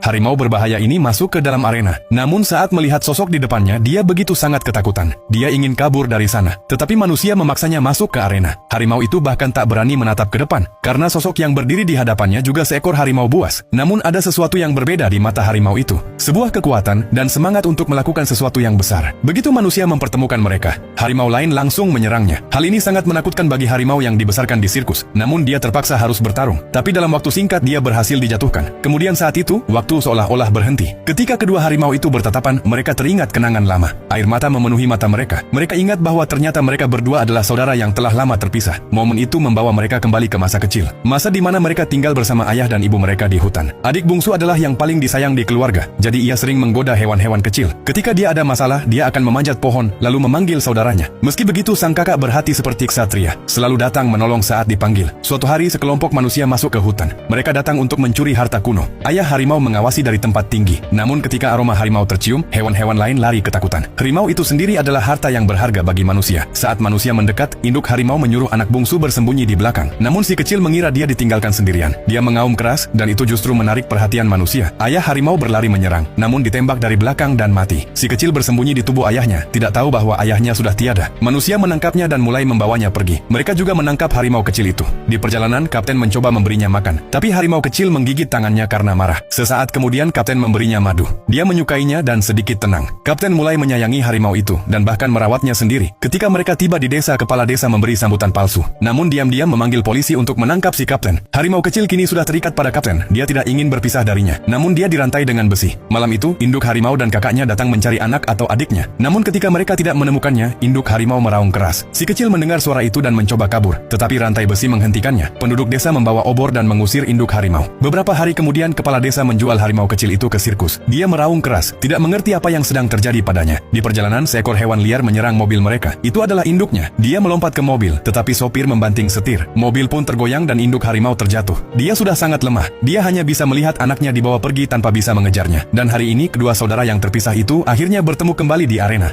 Harimau berbahaya ini masuk ke dalam arena. Namun saat melihat sosok di depannya, dia begitu sangat ketakutan. Dia ingin kabur dari sana, tetapi manusia memaksanya masuk ke arena. Harimau itu bahkan tak berani menatap ke depan, karena sosok yang berdiri di hadapannya juga seekor harimau buas. Namun ada sesuatu yang berbeda di mata harimau itu. Sebuah kekuatan dan semangat untuk melakukan sesuatu yang besar. Begitu manusia mempertemukan mereka, harimau lain langsung menyerangnya. Hal ini sangat menakutkan bagi harimau yang dibesarkan di sirkus. Namun dia terpaksa harus bertarung. Tapi dalam waktu singkat dia berhasil dijatuhkan. Kemudian saat itu, waktu seolah-olah berhenti. Ketika kedua harimau itu bertatapan, mereka teringat kenangan lama. Air mata memenuhi mata mereka. Mereka ingat bahwa ternyata mereka berdua adalah saudara yang telah lama terpisah. Momen itu membawa mereka kembali ke masa kecil. Masa di mana mereka tinggal bersama ayah dan ibu mereka di hutan. Adik bungsu adalah yang paling disayang di keluarga. Jadi ia sering menggoda hewan-hewan kecil. Ketika dia ada masalah, dia akan memanjat pohon, lalu memanggil saudaranya. Meski begitu, sang kakak berhati seperti ksatria. Selalu datang menolong saat dipanggil. Suatu hari, sekelompok manusia masuk ke hutan. Mereka datang untuk mencuri harta kuno. Ayah harimau mengawasi dari tempat tinggi. Namun ketika aroma harimau tercium, hewan-hewan lain lari ketakutan. Harimau itu sendiri adalah harta yang berharga bagi manusia. Saat manusia mendekat, induk harimau menyuruh anak bungsu bersembunyi di belakang. Namun si kecil mengira dia ditinggalkan sendirian. Dia mengaum keras, dan itu justru menarik perhatian manusia. Ayah harimau berlari menyerang, namun ditembak dari belakang dan mati. Si kecil bersembunyi di tubuh ayahnya, tidak tahu bahwa ayahnya sudah tiada. Manusia menangkapnya dan mulai membawanya pergi. Mereka juga menangkap harimau kecil itu. Di perjalanan, kapten mencoba memberinya makan. Tapi harimau kecil menggigit tangannya karena marah. Sesaat kemudian kapten memberinya madu. Dia menyukainya dan sedikit tenang. Kapten mulai menyayangi harimau itu dan bahkan merawatnya sendiri. Ketika mereka tiba di desa, kepala desa memberi sambutan palsu. Namun diam-diam memanggil polisi untuk menangkap si kapten. Harimau kecil kini sudah terikat pada kapten. Dia tidak ingin berpisah darinya. Namun dia dirantai dengan besi. Malam itu, induk harimau dan kakaknya datang mencari anak atau adiknya. Namun ketika mereka tidak menemukannya, induk harimau meraung keras. Si kecil mendengar suara itu dan mencoba kabur. Tetapi rantai besi menghentikannya. Penduduk desa membawa obor dan mengusir induk harimau. Beberapa hari kemudian, kepala desa menjual harimau kecil itu ke sirkus. Dia meraung keras, tidak mengerti apa yang sedang terjadi padanya. Di perjalanan, seekor hewan liar menyerang mobil mereka. Itu adalah induknya. Dia melompat ke mobil, tetapi sopir membanting setir. Mobil pun tergoyang dan induk harimau terjatuh. Dia sudah sangat lemah. Dia hanya bisa melihat anaknya dibawa pergi tanpa bisa mengejarnya. Dan hari ini, kedua saudara yang terpisah itu akhirnya bertemu kembali di arena.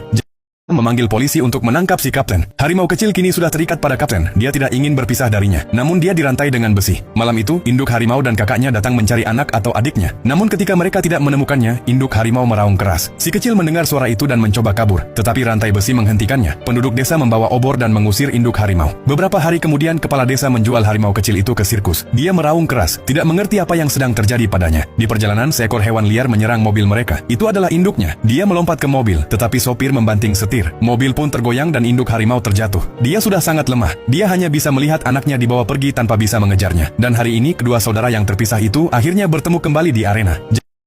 Memanggil polisi untuk menangkap si kapten. Harimau kecil kini sudah terikat pada kapten. Dia tidak ingin berpisah darinya. Namun dia dirantai dengan besi. Malam itu, induk harimau dan kakaknya datang mencari anak atau adiknya. Namun ketika mereka tidak menemukannya, induk harimau meraung keras. Si kecil mendengar suara itu dan mencoba kabur. Tetapi rantai besi menghentikannya. Penduduk desa membawa obor dan mengusir induk harimau. Beberapa hari kemudian, kepala desa menjual harimau kecil itu ke sirkus. Dia meraung keras, tidak mengerti apa yang sedang terjadi padanya. Di perjalanan, seekor hewan liar menyerang mobil mereka. Itu adalah induknya. Dia melompat ke mobil, tetapi sopir membanting setir. Mobil pun tergoyang dan induk harimau terjatuh. Dia sudah sangat lemah. Dia hanya bisa melihat anaknya dibawa pergi tanpa bisa mengejarnya. Dan hari ini, kedua saudara yang terpisah itu akhirnya bertemu kembali di arena.